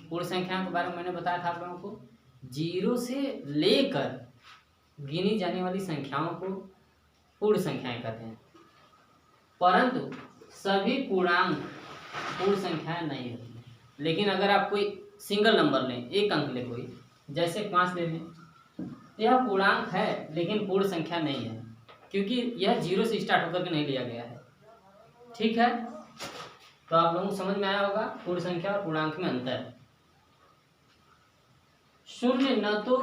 पूर्ण संख्याओं के बारे में मैंने बताया था आप लोगों को, 0 से लेकर गिनी जाने वाली संख्याओं को पूर्ण संख्याएं कहते हैं, परंतु सभी पूर्णांक पूर्ण संख्याएं नहीं होती। लेकिन अगर आप कोई सिंगल नंबर लें, एक अंक ले कोई, जैसे 5 ले लें, यह पूर्णांक है लेकिन पूर्ण संख्या नहीं है, क्योंकि यह 0 से स्टार्ट होकर के नहीं लिया गया है। ठीक है, तो आप लोगों को समझ में आया होगा पूर्ण संख्या और पूर्णांक में अंतर। शून्य न तो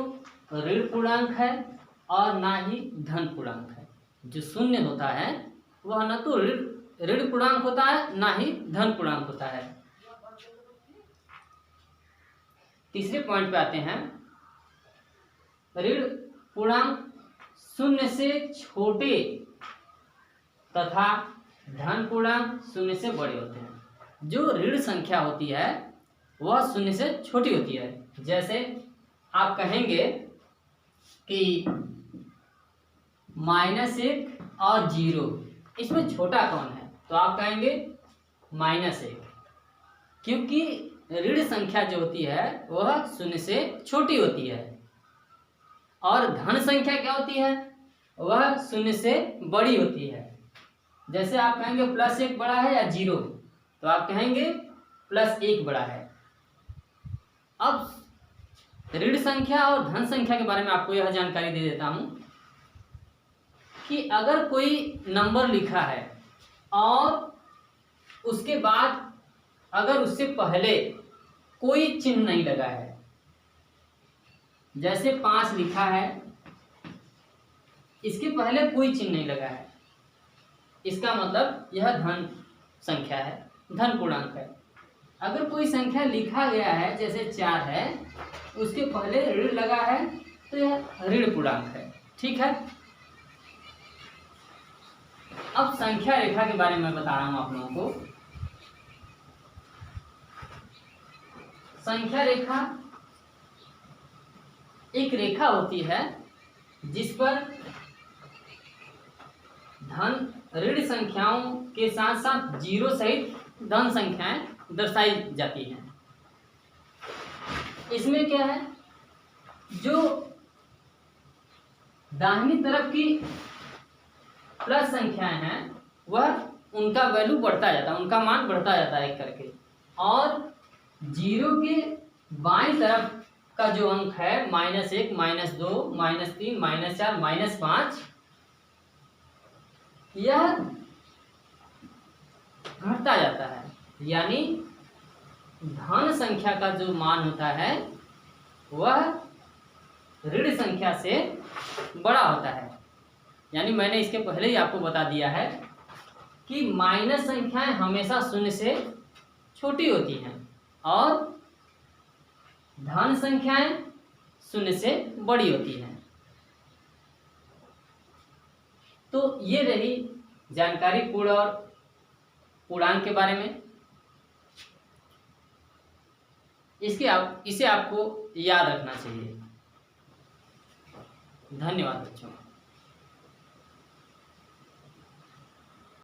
ऋण पूर्णांक है और ना ही धन पूर्णांक है। जो शून्य होता है वह न तो ऋण पूर्णांक होता है ना ही धन पूर्णांक होता है। तीसरे पॉइंट पे आते हैं, ऋण पूर्णांक शून्य से छोटे तथा धन पूर्णांक शून्य से बड़े होते हैं। जो ऋण संख्या होती है वह शून्य से छोटी होती है। जैसे आप कहेंगे कि -1 और 0, इसमें छोटा कौन है, तो आप कहेंगे -1, क्योंकि ऋण संख्या जो होती है वह शून्य से छोटी होती है। और धन संख्या क्या होती है, वह शून्य से बड़ी होती है। जैसे आप कहेंगे +1 बड़ा है या 0, तो आप कहेंगे +1 बड़ा है। अब ऋण संख्या और धन संख्या के बारे में आपको यह जानकारी दे देता हूं कि अगर कोई नंबर लिखा है और उसके बाद अगर उससे पहले कोई चिन्ह नहीं लगा है, जैसे 5 लिखा है, इसके पहले कोई चिन्ह नहीं लगा है, इसका मतलब यह धन संख्या है, धन पूर्णांक है। अगर कोई संख्या लिखा गया है, जैसे 4 है, उसके पहले ऋण लगा है, तो यह ऋण पूर्णांक है। ठीक है, अब संख्या रेखा के बारे में बता रहा हूं आप लोगों को। संख्या रेखा एक रेखा होती है जिस पर ऋण संख्याओं के साथ साथ 0 सहित धन संख्याएं दर्शाई जाती हैं। इसमें क्या है, जो दाहिनी तरफ की प्लस संख्याएं हैं वह उनका वैल्यू बढ़ता जाता है, उनका मान बढ़ता जाता है एक करके, और 0 के बाईं तरफ का जो अंक है -1, -2, -3, -4, -5, यह घटता जाता है। यानी धन संख्या का जो मान होता है वह ऋण संख्या से बड़ा होता है। यानी मैंने इसके पहले ही आपको बता दिया है कि माइनस संख्याएं हमेशा शून्य से छोटी होती हैं और धन संख्याएं शून्य से बड़ी होती हैं। तो ये रही जानकारी पूर्ण और पूर्णांक के बारे में। इसे आपको याद रखना चाहिए। धन्यवाद बच्चों।